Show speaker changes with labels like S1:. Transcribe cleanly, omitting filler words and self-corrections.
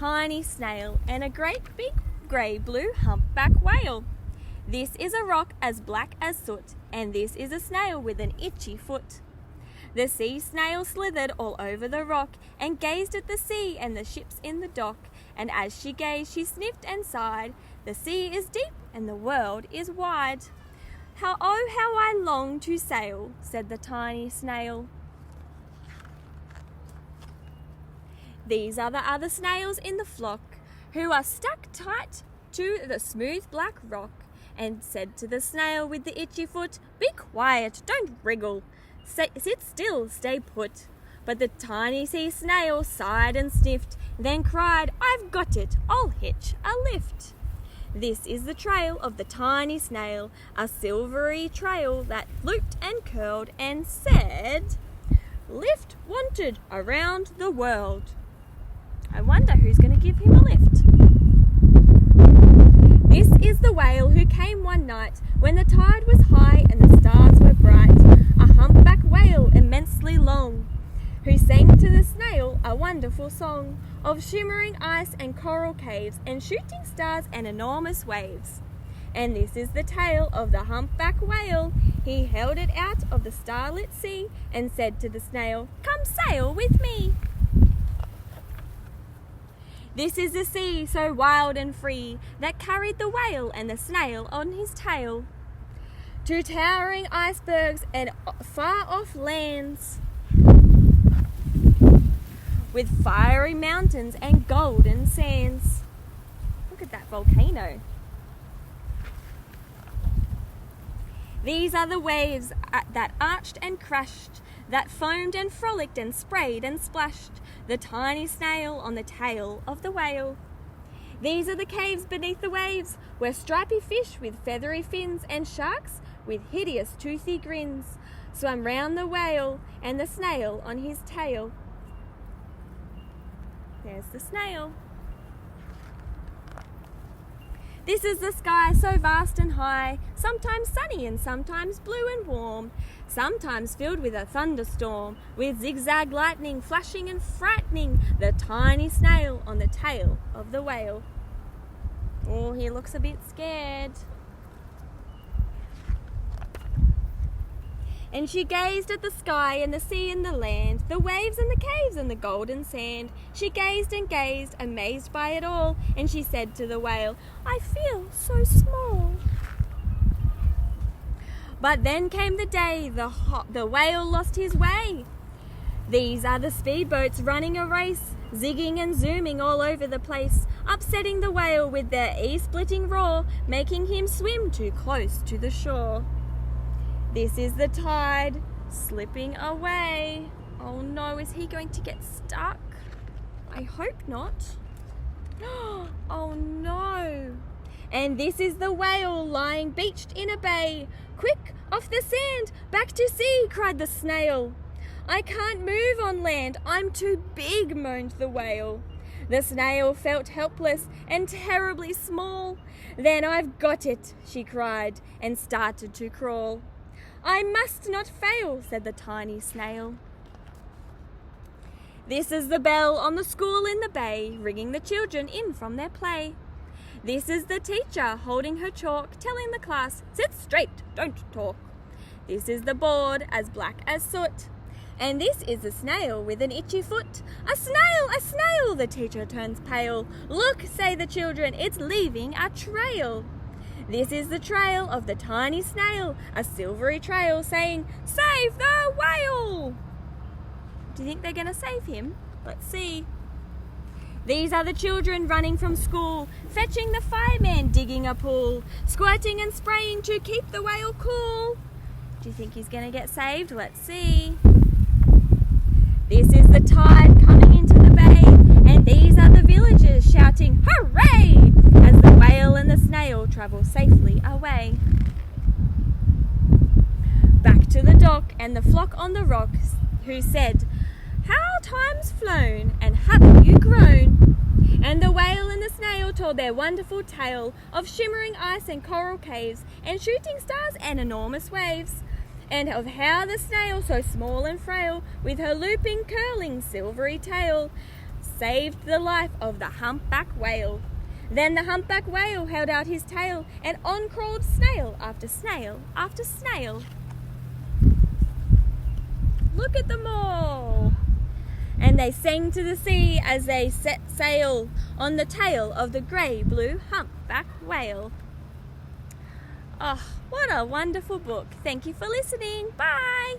S1: tiny snail and a great big grey-blue humpback whale. This is a rock as black as soot, and this is a snail with an itchy foot. The sea snail slithered all over the rock and gazed at the sea and the ships in the dock, and as she gazed she sniffed and sighed, "The sea is deep and the world is wide." "How I long to sail," said the tiny snail. These are the other snails in the flock, who are stuck tight to the smooth black rock, and said to the snail with the itchy foot, "Be quiet, don't wriggle. Sit still, stay put." But the tiny sea snail sighed and sniffed, then cried, "I've got it, I'll hitch a lift." This is the trail of the tiny snail, a silvery trail that looped and curled and said, "Lift wanted around the world." I wonder who's going to give him a lift. This is the whale who came one night when the tide was high and the stars were bright, a humpback whale immensely long, who sang to the snail a wonderful song of shimmering ice and coral caves and shooting stars and enormous waves. And this is the tale of the humpback whale. He held it out of the starlit sea and said to the snail, "Come sail with me." This is the sea so wild and free that carried the whale and the snail on his tail to towering icebergs and far-off lands, with fiery mountains and golden sands. Look at that volcano. These are the waves that arched and crashed, that foamed and frolicked and sprayed and splashed the tiny snail on the tail of the whale. These are the caves beneath the waves, where stripy fish with feathery fins and sharks with hideous toothy grins swam round the whale and the snail on his tail. There's the snail. This is the sky so vast and high, sometimes sunny and sometimes blue and warm, sometimes filled with a thunderstorm, with zigzag lightning flashing and frightening the tiny snail on the tail of the whale. Oh, he looks a bit scared. And she gazed at the sky and the sea and the land, the waves and the caves and the golden sand. She gazed and gazed, amazed by it all, and she said to the whale, "I feel so small." But then came the day the whale lost his way. These are the speedboats running a race, zigging and zooming all over the place, upsetting the whale with their ear-splitting roar, making him swim too close to the shore. This is the tide slipping away. Oh no, is he going to get stuck? I hope not. Oh no. And this is the whale lying beached in a bay. "Quick, off the sand, back to sea," cried the snail. "I can't move on land, I'm too big," moaned the whale. The snail felt helpless and terribly small. "Then I've got it," she cried, and started to crawl. "I must not fail," said the tiny snail. This is the bell on the school in the bay, ringing the children in from their play. This is the teacher holding her chalk, telling the class, "Sit straight, don't talk." This is the board as black as soot. And this is the snail with an itchy foot. "A snail, a snail!" The teacher turns pale. "Look," say the children, "it's leaving a trail." This is the trail of the tiny snail, a silvery trail saying, "Save the whale!" Do you think they're going to save him? Let's see. These are the children running from school, fetching the fireman digging a pool, squirting and spraying to keep the whale cool. Do you think he's going to get saved? Let's see. This is the tide coming into the bay, and these are the villagers shouting, "Hooray!" as the whale and the snail travel safely away. Back to the dock and the flock on the rocks, who said, "How time's flown, and haven't you grown?" And the whale and the snail told their wonderful tale of shimmering ice and coral caves, and shooting stars and enormous waves, and of how the snail, so small and frail, with her looping, curling, silvery tail, saved the life of the humpback whale. Then the humpback whale held out his tail, and on crawled snail after snail after snail. Look at them all! And they sang to the sea as they set sail on the tail of the grey-blue humpback whale. Oh, what a wonderful book. Thank you for listening. Bye!